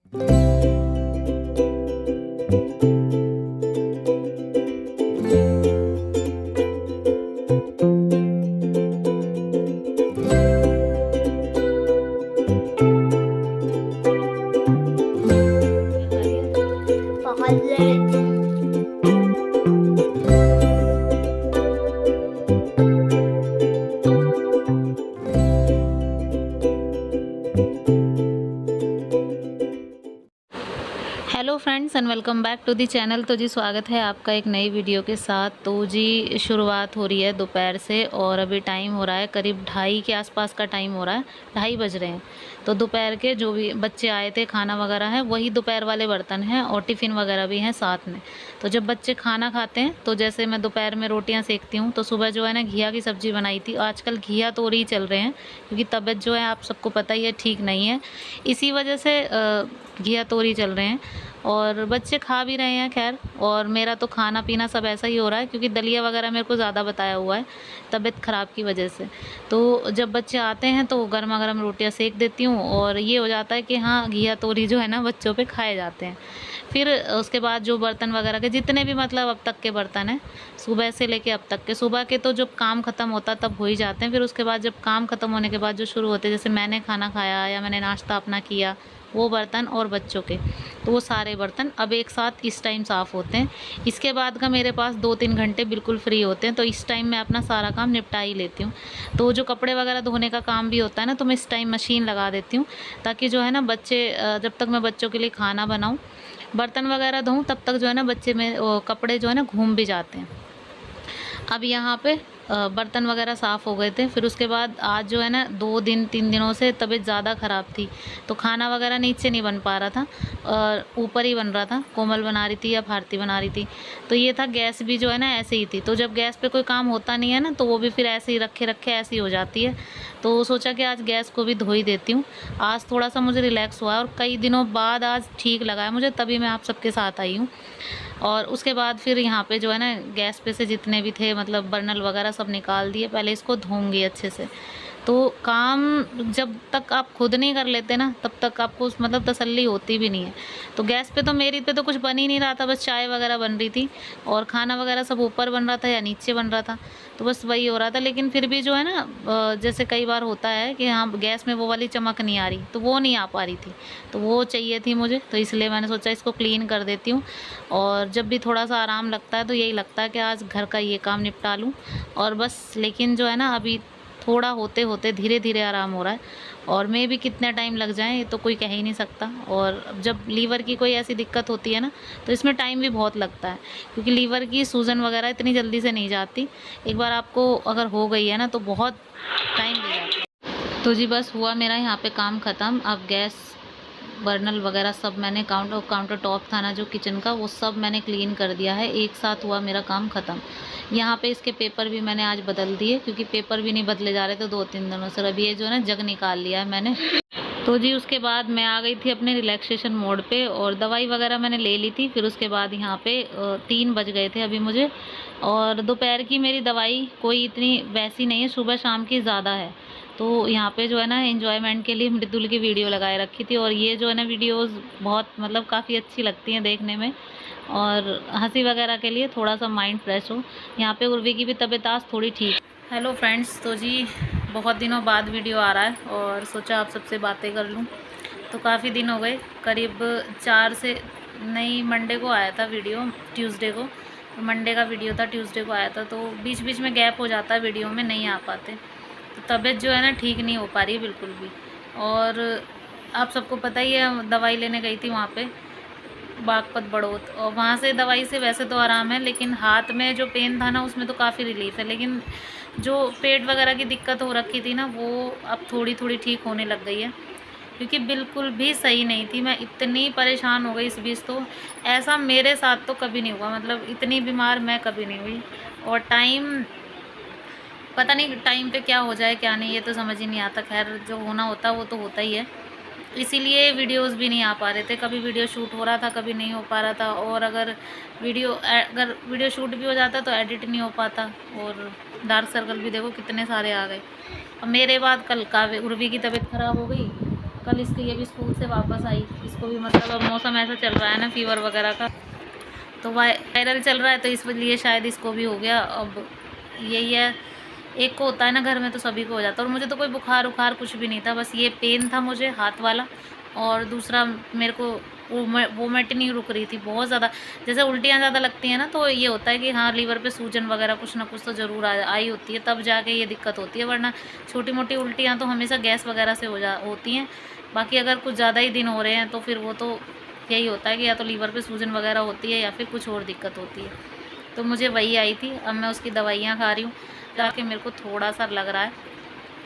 Hello friends and welcome back to the channel. तो जी स्वागत है आपका एक नई वीडियो के साथ। तो जी शुरुआत हो रही है दोपहर से और अभी टाइम हो रहा है करीब 2:30 के आसपास का टाइम हो रहा है, 2:30 बज रहे हैं। तो दोपहर के जो भी बच्चे आए थे खाना वगैरह है वही दोपहर वाले बर्तन हैं और टिफ़िन वगैरह भी हैं साथ में। तो जब बच्चे खाना खाते हैं तो जैसे मैं दोपहर में रोटियाँ सेकती हूँ, तो सुबह जो है ना घिया की सब्ज़ी बनाई थी। आजकल घिया तोरी चल रहे हैं क्योंकि तबीयत जो है आप सबको पता ही है ठीक नहीं है, इसी वजह से घिया तोरी चल रहे हैं और बच्चे खा भी रहे हैं खैर। और मेरा तो खाना पीना सब ऐसा ही हो रहा है क्योंकि दलिया वगैरह मेरे को ज़्यादा बताया हुआ है तबीयत ख़राब की वजह से। तो जब बच्चे आते हैं तो गर्मा गर्म रोटियां सेक देती हूँ और ये हो जाता है कि हाँ घिया तोरी जो है ना बच्चों पे खाए जाते हैं। फिर उसके बाद जो बर्तन वगैरह के जितने भी मतलब अब तक के बर्तन हैं सुबह से लेके अब तक के, सुबह के तो जब काम ख़त्म होता तब हो ही जाते हैं। फिर उसके बाद जब काम ख़त्म होने के बाद जो शुरू होते हैं, जैसे मैंने खाना खाया या मैंने नाश्ता अपना किया, वो बर्तन और बच्चों के, तो वो सारे बर्तन अब एक साथ इस टाइम साफ़ होते हैं। इसके बाद का मेरे पास 2-3 घंटे बिल्कुल फ्री होते हैं, तो इस टाइम मैं अपना सारा काम निपटा ही लेती हूँ। तो जो कपड़े वगैरह धोने का काम भी होता है ना, तो मैं इस टाइम मशीन लगा देती हूँ ताकि जो है ना बच्चे जब तक मैं बच्चों के लिए खाना बनाऊँ, बर्तन वगैरह धोऊँ, तब तक जो है ना बच्चे में कपड़े जो है ना घूम भी जाते हैं। अब यहाँ पे बर्तन वगैरह साफ़ हो गए थे। फिर उसके बाद आज जो है ना 2-3 दिनों से तबीयत ज़्यादा ख़राब थी, तो खाना वगैरह नीचे नहीं बन पा रहा था और ऊपर ही बन रहा था। कोमल बना रही थी या भारती बना रही थी, तो ये था। गैस भी जो है ना ऐसे ही थी, तो जब गैस पे कोई काम होता नहीं है ना, तो वो भी फिर ऐसे ही रखे रखे ऐसी हो जाती है। तो सोचा कि आज गैस को भी धो ही देती हूँ। आज थोड़ा सा मुझे रिलैक्स हुआ और कई दिनों बाद आज ठीक लगा है मुझे, तभी मैं आप सबके साथ आई हूँ। और उसके बाद फिर यहाँ पे जो है ना गैस पे से जितने भी थे मतलब बर्नल वगैरह सब निकाल दिए। पहले इसको धोऊंगी अच्छे से। तो काम जब तक आप खुद नहीं कर लेते ना, तब तक आपको मतलब तसल्ली होती भी नहीं है। तो गैस पे तो मेरी पे तो कुछ बन ही नहीं रहा था, बस चाय वगैरह बन रही थी और खाना वगैरह सब ऊपर बन रहा था या नीचे बन रहा था, तो बस वही हो रहा था। लेकिन फिर भी जो है ना जैसे कई बार होता है कि हाँ गैस में वो वाली चमक नहीं आ रही, तो वो नहीं आ पा रही थी, तो वो चाहिए थी मुझे। तो इसलिए मैंने सोचा इसको क्लीन कर देती हूँ। और जब भी थोड़ा सा आराम लगता है तो यही लगता है कि आज घर का ये काम निपटा लूँ और बस। लेकिन जो है ना अभी थोड़ा होते होते धीरे धीरे आराम हो रहा है और मैं भी कितना टाइम लग जाए ये तो कोई कह ही नहीं सकता। और जब लीवर की कोई ऐसी दिक्कत होती है ना, तो इसमें टाइम भी बहुत लगता है क्योंकि लीवर की सूजन वगैरह इतनी जल्दी से नहीं जाती। एक बार आपको अगर हो गई है ना तो बहुत टाइम ले जाता है। तो जी बस हुआ मेरा यहाँ पे काम ख़त्म। अब गैस बर्नल वगैरह सब मैंने काउंटर टॉप था ना जो किचन का, वो सब मैंने क्लीन कर दिया है। एक साथ हुआ मेरा काम ख़त्म। यहाँ पे इसके पेपर भी मैंने आज बदल दिए क्योंकि पेपर भी नहीं बदले जा रहे थे 2-3 दिनों से। अभी ये जो है ना जग निकाल लिया है मैंने। तो जी उसके बाद मैं आ गई थी अपने रिलैक्सेशन मोड पे और दवाई वगैरह मैंने ले ली थी। फिर उसके बाद यहाँ पे 3 बज गए थे अभी मुझे। और दोपहर की मेरी दवाई कोई इतनी वैसी नहीं है, सुबह शाम की ज़्यादा है। तो यहाँ पे जो है ना एंजॉयमेंट के लिए मृदुल की वीडियो लगाए रखी थी और ये जो है ना वीडियोस बहुत मतलब काफ़ी अच्छी लगती हैं देखने में और हंसी वगैरह के लिए, थोड़ा सा माइंड फ्रेश हो। यहाँ पे उर्वी की भी तबीयत आज थोड़ी ठीक। हेलो फ्रेंड्स, तो जी बहुत दिनों बाद वीडियो आ रहा है और सोचा आप सबसे बातें कर लूँ। तो काफ़ी दिन हो गए, करीब 4 से नहीं, मंडे को आया था वीडियो, ट्यूसडे को मंडे का वीडियो था, ट्यूसडे को आया था। तो बीच बीच में गैप हो जाता है, वीडियो में नहीं आ पाते। तो तबीयत जो है ना ठीक नहीं हो पा रही है बिल्कुल भी। और आप सबको पता ही है दवाई लेने गई थी वहाँ पे बागपत बड़ौत, और वहाँ से दवाई से वैसे तो आराम है, लेकिन हाथ में जो पेन था ना उसमें तो काफ़ी रिलीफ है। लेकिन जो पेट वगैरह की दिक्कत हो रखी थी ना, वो अब थोड़ी थोड़ी ठीक होने लग गई है क्योंकि बिल्कुल भी सही नहीं थी। मैं इतनी परेशान हो गई इस बीच, तो ऐसा मेरे साथ तो कभी नहीं हुआ, मतलब इतनी बीमार मैं कभी नहीं हुई। और टाइम पता नहीं टाइम पे क्या हो जाए क्या नहीं, ये तो समझ ही नहीं आता। खैर जो होना होता वो तो होता ही है, इसीलिए वीडियोस भी नहीं आ पा रहे थे। कभी वीडियो शूट हो रहा था, कभी नहीं हो पा रहा था। और अगर वीडियो शूट भी हो जाता तो एडिट नहीं हो पाता। और डार्क सर्कल भी देखो कितने सारे आ गए। अब मेरे बाद कल उर्वी की तबीयत ख़राब हो गई, कल इसके ये भी स्कूल से वापस आई, इसको भी मतलब अब मौसम ऐसा चल रहा है ना फीवर वगैरह का, तो वायरल चल रहा है, तो इसलिए शायद इसको भी हो गया। अब यही है, एक को होता है ना घर में तो सभी को हो जाता है। और मुझे तो कोई बुखार उखार कुछ भी नहीं था, बस ये पेन था मुझे हाथ वाला, और दूसरा मेरे को वोमिट नहीं रुक रही थी बहुत ज़्यादा। जैसे उल्टियाँ ज़्यादा लगती हैं ना, तो ये होता है कि हाँ लीवर पे सूजन वगैरह कुछ ना कुछ तो ज़रूर आई होती है, तब जाके ये दिक्कत होती है। वरना छोटी मोटी उल्टियाँ तो हमेशा गैस वगैरह से होती हैं। बाकी अगर कुछ ज़्यादा ही दिन हो रहे हैं तो फिर वो तो यही होता है कि या तो लीवर पे सूजन वगैरह होती है या फिर कुछ और दिक्कत होती है। तो मुझे वही आई थी, अब मैं उसकी दवाइयाँ खा रही हूँ, जाके मेरे को थोड़ा सा लग रहा है,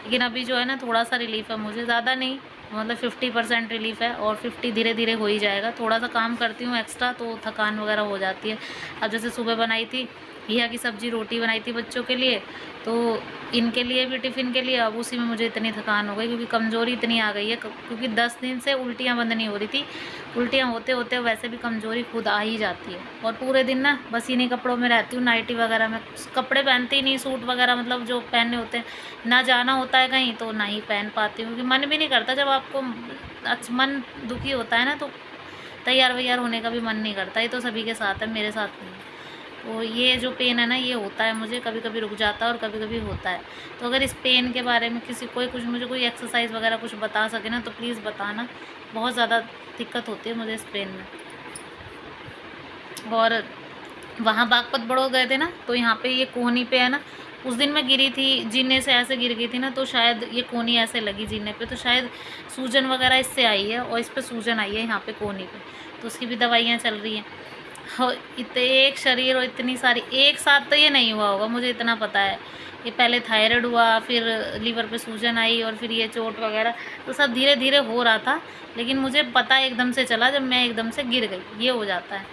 लेकिन अभी जो है ना थोड़ा सा रिलीफ़ है मुझे, ज़्यादा नहीं, मतलब 50% रिलीफ़ है, और 50 धीरे धीरे हो ही जाएगा। थोड़ा सा काम करती हूँ एक्स्ट्रा तो थकान वगैरह हो जाती है। अब जैसे सुबह बनाई थी घिया की सब्ज़ी, रोटी बनाई थी बच्चों के लिए, तो इनके लिए भी टिफ़िन के लिए, अब उसी में मुझे इतनी थकान हो गई क्योंकि कमज़ोरी इतनी आ गई है, क्योंकि 10 दिन से उल्टियाँ बंद नहीं हो रही थी। उल्टियाँ होते होते वैसे भी कमज़ोरी खुद आ ही जाती है, और पूरे दिन ना बस इन्हीं कपड़ों में रहती हूँ, नाइटी वगैरह में, कपड़े पहनती ही नहीं, सूट वगैरह मतलब जो पहनने होते हैं, ना जाना होता है कहीं तो ना ही पहन पाती हूँ, क्योंकि मन भी नहीं करता। जब आपको मन दुखी होता है ना तो तैयार वैयार होने का भी मन नहीं करता। ये तो सभी के साथ है, मेरे साथ नहीं। तो ये जो पेन है ना ये होता है मुझे, कभी कभी रुक जाता है और कभी कभी होता है। तो अगर इस पेन के बारे में कुछ मुझे कोई एक्सरसाइज वगैरह कुछ बता सके ना तो प्लीज़ बताना, बहुत ज़्यादा दिक्कत होती है मुझे इस पेन में। और वहाँ बागपत बड़ो गए थे ना, तो यहाँ पे ये कोहनी पे है ना, उस दिन मैं गिरी थी, जीने से ऐसे गिर गई थी ना, तो शायद ये कोहनी ऐसे लगी जीने पे, तो शायद सूजन वगैरह इससे आई है, और इस पे सूजन आई है यहाँ पे कोहनी पे, तो उसकी भी दवाइयाँ चल रही हैं। हो इतने एक शरीर और इतनी सारी एक साथ तो ये नहीं हुआ होगा, मुझे इतना पता है। ये पहले थायराइड हुआ, फिर लीवर पे सूजन आई, और फिर ये चोट वगैरह, तो सब धीरे धीरे हो रहा था, लेकिन मुझे पता एकदम से चला जब मैं एकदम से गिर गई, ये हो जाता है।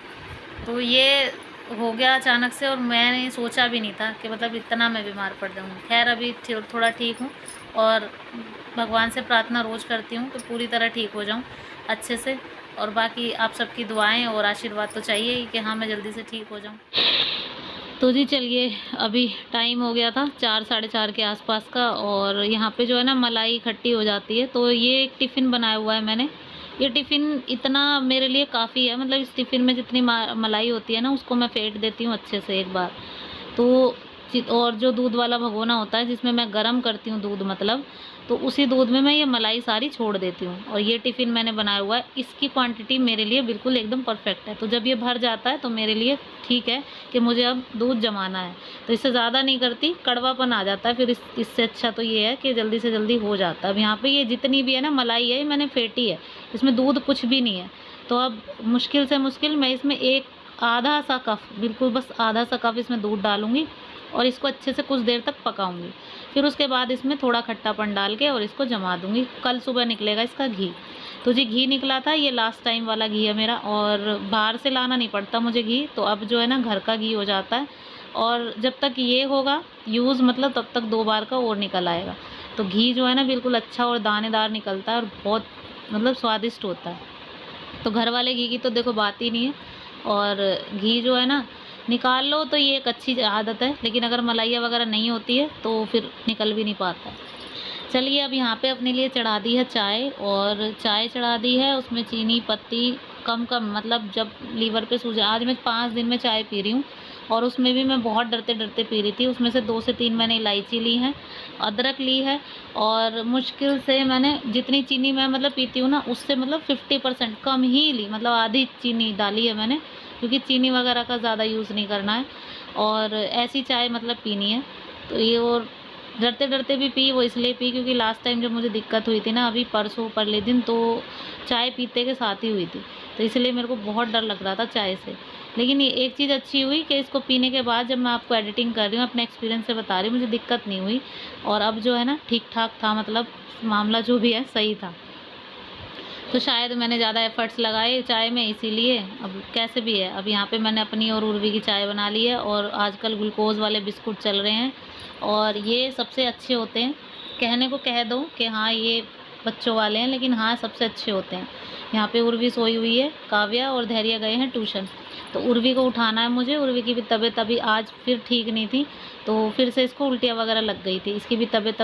तो ये हो गया अचानक से, और मैंने सोचा भी नहीं था कि मतलब इतना मैं बीमार पड़ जाऊँगी। खैर अभी थोड़ा ठीक हूँ, और भगवान से प्रार्थना रोज़ करती हूँ कि पूरी तरह ठीक हो जाऊँ अच्छे से। और बाकी आप सबकी दुआएं और आशीर्वाद तो चाहिए ही कि हाँ मैं जल्दी से ठीक हो जाऊँ। तो जी चलिए, अभी टाइम हो गया था 4 साढ़े 4 के आसपास का, और यहाँ पे जो है ना मलाई इकट्ठी हो जाती है, तो ये एक टिफ़िन बनाया हुआ है मैंने। ये टिफ़िन इतना मेरे लिए काफ़ी है, मतलब इस टिफ़िन में जितनी मलाई होती है ना उसको मैं फेंट देती हूँ अच्छे से एक बार। तो और जो दूध वाला भगोना होता है जिसमें मैं गरम करती हूँ दूध, मतलब तो उसी दूध में मैं ये मलाई सारी छोड़ देती हूँ। और ये टिफ़िन मैंने बनाया हुआ है, इसकी क्वांटिटी मेरे लिए बिल्कुल एकदम परफेक्ट है। तो जब ये भर जाता है तो मेरे लिए ठीक है कि मुझे अब दूध जमाना है, तो इससे ज़्यादा नहीं करती, कड़वापन आ जाता है फिर इससे अच्छा तो ये है कि जल्दी से जल्दी हो जाता है। अब यहाँ पे ये जितनी भी है ना मलाई है, ये मैंने फेंटी है, इसमें दूध कुछ भी नहीं है। तो अब मुश्किल से मुश्किल मैं इसमें एक आधा सा कप, बिल्कुल बस आधा सा कप इसमें दूध डालूँगी, और इसको अच्छे से कुछ देर तक पकाऊंगी। फिर उसके बाद इसमें थोड़ा खट्टापन डाल के और इसको जमा दूंगी। कल सुबह निकलेगा इसका घी। तो जी घी निकला था, ये लास्ट टाइम वाला घी है मेरा, और बाहर से लाना नहीं पड़ता मुझे घी, तो अब जो है ना घर का घी हो जाता है। और जब तक ये होगा यूज़, मतलब तब तक 2 बार का और निकल आएगा। तो घी जो है ना बिल्कुल अच्छा और दानेदार निकलता है, और बहुत मतलब स्वादिष्ट होता है। तो घर वाले घी की तो देखो बात ही नहीं है। और घी जो है ना निकाल लो तो ये एक अच्छी आदत है, लेकिन अगर मलाइया वगैरह नहीं होती है तो फिर निकल भी नहीं पाता। चलिए अब यहाँ पे अपने लिए चढ़ा दी है चाय, और चाय चढ़ा दी है, उसमें चीनी पत्ती कम कम, मतलब जब लीवर पे सूजन, आज मैं 5 दिन में चाय पी रही हूँ, और उसमें भी मैं बहुत डरते डरते पी रही थी। उसमें से 2 से 3 मैंने इलायची ली है, अदरक ली है, और मुश्किल से मैंने जितनी चीनी मैं मतलब पीती हूँ ना उससे मतलब 50% कम ही ली, मतलब आधी चीनी डाली है मैंने, क्योंकि चीनी वगैरह का ज़्यादा यूज़ नहीं करना है, और ऐसी चाय मतलब पीनी है। तो ये, और डरते डरते भी पी, वो इसलिए पी क्योंकि लास्ट टाइम जब मुझे दिक्कत हुई थी ना, अभी परसों परले दिन, तो चाय पीते के साथ ही हुई थी, तो इसलिए मेरे को बहुत डर लग रहा था चाय से। लेकिन ये एक चीज़ अच्छी हुई कि इसको पीने के बाद जब मैं आपको एडिटिंग कर रही हूँ अपने एक्सपीरियंस से बता रही हूँ, मुझे दिक्कत नहीं हुई, और अब जो है ना ठीक ठाक था, मतलब मामला जो भी है सही था। तो शायद मैंने ज़्यादा एफ़र्ट्स लगाए चाय में, इसीलिए अब कैसे भी है। अब यहाँ पे मैंने अपनी और उर्वी की चाय बना ली है, और आजकल ग्लूकोज़ वाले बिस्कुट चल रहे हैं, और ये सबसे अच्छे होते हैं। कहने को कह दो कि हाँ ये बच्चों वाले हैं, लेकिन हाँ सबसे अच्छे होते हैं। यहाँ पे उर्वी सोई हुई है, काव्या और धैर्य गए हैं ट्यूशन, तो उर्वी को उठाना है मुझे। उर्वी की भी तबीयत अभी आज फिर ठीक नहीं थी, तो फिर से इसको उल्टियाँ वगैरह लग गई थी, इसकी भी तबीयत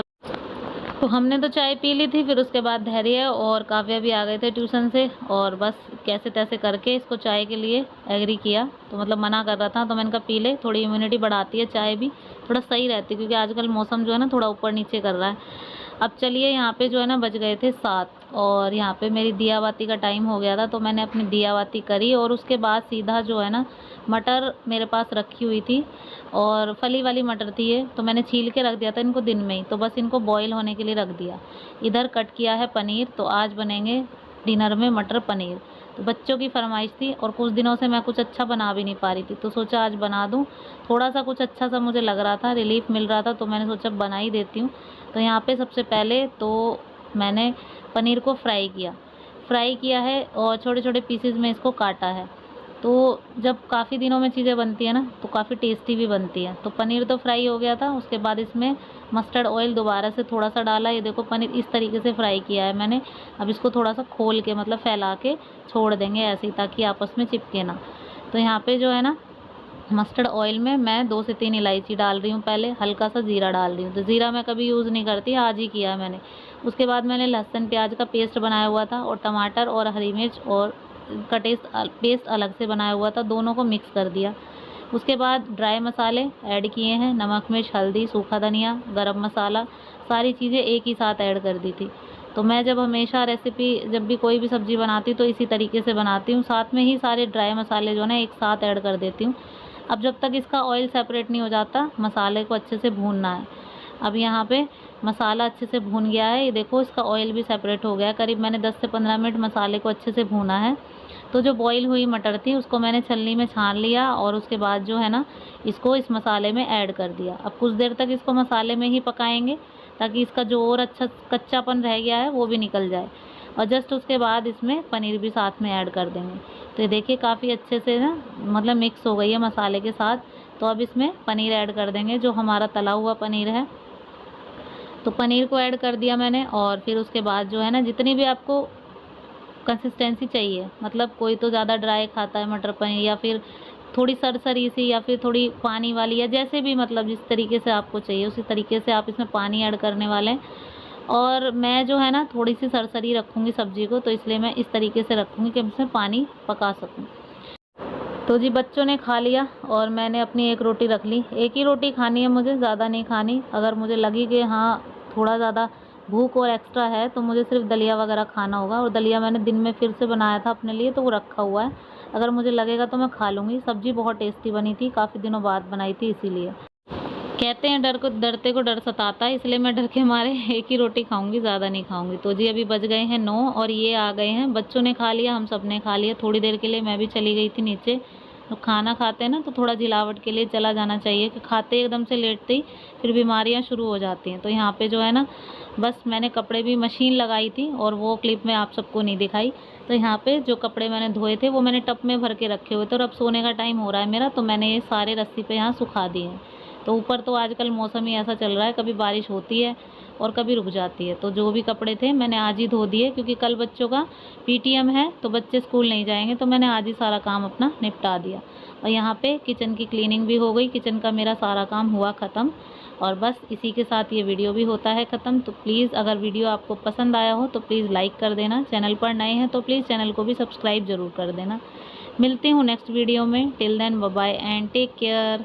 तो हमने तो चाय पी ली थी, फिर उसके बाद धैर्य और काव्या भी आ गए थे ट्यूशन से, और बस कैसे तैसे करके इसको चाय के लिए एग्री किया। तो मतलब मना कर रहा था, तो मैंने कहा पी ले, थोड़ी इम्यूनिटी बढ़ाती है चाय भी, थोड़ा सही रहती है, क्योंकि आजकल मौसम जो है ना थोड़ा ऊपर नीचे कर रहा है। अब चलिए, यहाँ पे जो है ना बज गए थे 7, और यहाँ पे मेरी दिया बाती का टाइम हो गया था, तो मैंने अपनी दिया बाती करी, और उसके बाद सीधा जो है ना मटर मेरे पास रखी हुई थी, और फली वाली मटर थी ये, तो मैंने छील के रख दिया था इनको दिन में ही, तो बस इनको बॉईल होने के लिए रख दिया। इधर कट किया है पनीर, तो आज बनेंगे डिनर में मटर पनीर। तो बच्चों की फरमाइश थी, और कुछ दिनों से मैं कुछ अच्छा बना भी नहीं पा रही थी, तो सोचा आज बना दूं। थोड़ा सा कुछ अच्छा सा मुझे लग रहा था, रिलीफ मिल रहा था, तो मैंने सोचा बना ही देती हूँ। तो यहाँ पे सबसे पहले तो मैंने पनीर को फ्राई किया है, और छोटे छोटे पीसेज में इसको काटा है। तो जब काफ़ी दिनों में चीज़ें बनती हैं ना, तो काफ़ी टेस्टी भी बनती है। तो पनीर तो फ्राई हो गया था, उसके बाद इसमें मस्टर्ड ऑयल दोबारा से थोड़ा सा डाला। ये देखो पनीर इस तरीके से फ्राई किया है मैंने। अब इसको थोड़ा सा खोल के, मतलब फैला के छोड़ देंगे ऐसे ही, ताकि आपस में चिपके ना। तो यहाँ पे जो है ना मस्टर्ड ऑयल में मैं 2 से 3 इलायची डाल रही हूँ, पहले हल्का सा ज़ीरा डाल रही हूँ। तो ज़ीरा मैं कभी यूज़ नहीं करती, आज ही किया है मैंने। उसके बाद मैंने लहसुन प्याज का पेस्ट बनाया हुआ था, और टमाटर और हरी मिर्च और का पेस्ट अलग से बनाया हुआ था, दोनों को मिक्स कर दिया। उसके बाद ड्राई मसाले ऐड किए हैं, नमक मिर्च हल्दी सूखा धनिया गरम मसाला, सारी चीज़ें एक ही साथ ऐड कर दी थी। तो मैं जब हमेशा रेसिपी, जब भी कोई भी सब्ज़ी बनाती तो इसी तरीके से बनाती हूँ, साथ में ही सारे ड्राई मसाले जो है ना एक साथ ऐड कर देती हूँ। अब जब तक इसका ऑयल सेपरेट नहीं हो जाता, मसाले को अच्छे से भूनना है। अब यहाँ पे मसाला अच्छे से भून गया है, ये देखो इसका ऑयल भी सेपरेट हो गया है। करीब मैंने 10 से 15 मिनट मसाले को अच्छे से भूना है। तो जो बॉईल हुई मटर थी उसको मैंने छलनी में छान लिया, और उसके बाद जो है ना इसको इस मसाले में ऐड कर दिया। अब कुछ देर तक इसको मसाले में ही पकाएंगे, ताकि इसका जो और अच्छा कच्चापन रह गया है वो भी निकल जाए। और जस्ट उसके बाद इसमें पनीर भी साथ में ऐड कर देंगे। तो ये देखिए काफ़ी अच्छे से ना मतलब मिक्स हो गई है मसाले के साथ। तो अब इसमें पनीर ऐड कर देंगे, जो हमारा तला हुआ पनीर है। तो पनीर को ऐड कर दिया मैंने, और फिर उसके बाद जो है ना जितनी भी आपको कंसिस्टेंसी चाहिए, मतलब कोई तो ज़्यादा ड्राई खाता है मटर पनीर, या फिर थोड़ी सरसरी सी, या फिर थोड़ी पानी वाली, या जैसे भी मतलब जिस तरीके से आपको चाहिए उसी तरीके से आप इसमें पानी ऐड करने वाले हैं। और मैं जो है ना थोड़ी सी सरसरी रखूँगी सब्ज़ी को, तो इसलिए मैं इस तरीके से रखूँगी कि इसमें पानी पका सकूँ। तो जी बच्चों ने खा लिया, और मैंने अपनी एक रोटी रख ली। एक ही रोटी खानी है मुझे, ज़्यादा नहीं खानी। अगर मुझे लगी कि हाँ थोड़ा ज़्यादा भूख और एक्स्ट्रा है, तो मुझे सिर्फ दलिया वगैरह खाना होगा, और दलिया मैंने दिन में फिर से बनाया था अपने लिए, तो वो रखा हुआ है। अगर मुझे लगेगा तो मैं खा लूँगी। सब्ज़ी बहुत टेस्टी बनी थी, काफ़ी दिनों बाद बनाई थी इसीलिए। कहते हैं डरते को डर सताता है, इसलिए मैं डर के मारे एक ही रोटी खाऊंगी, ज़्यादा नहीं खाऊंगी। तो जी अभी बज गए हैं 9, और ये आ गए हैं। बच्चों ने खा लिया, हम सब ने खा लिया। थोड़ी देर के लिए मैं भी चली गई थी नीचे। तो खाना खाते हैं ना तो थोड़ा जिलावट के लिए चला जाना चाहिए, कि खाते एकदम से लेटते ही फिर बीमारियां शुरू हो जाती हैं। तो यहाँ पे जो है ना बस मैंने कपड़े भी मशीन लगाई थी, और वो क्लिप में आप सबको नहीं दिखाई। तो यहाँ पे जो कपड़े मैंने धोए थे वो मैंने टब में भर के रखे हुए थे, और अब सोने का टाइम हो रहा है मेरा, तो मैंने ये सारे रस्सी पे यहाँ सुखा दिए हैं। तो ऊपर तो आजकल मौसम ही ऐसा चल रहा है, कभी बारिश होती है और कभी रुक जाती है। तो जो भी कपड़े थे मैंने आज ही धो दिए, क्योंकि कल बच्चों का पीटीएम है, तो बच्चे स्कूल नहीं जाएंगे, तो मैंने आज ही सारा काम अपना निपटा दिया। और यहाँ पे किचन की क्लीनिंग भी हो गई, किचन का मेरा सारा काम हुआ ख़त्म। और बस इसी के साथ ये वीडियो भी होता है ख़त्म। तो प्लीज़ अगर वीडियो आपको पसंद आया हो तो प्लीज़ लाइक कर देना, चैनल पर नए हैं तो प्लीज़ चैनल को भी सब्सक्राइब ज़रूर कर देना। मिलती हूँ नेक्स्ट वीडियो में। Till then bye bye and take care.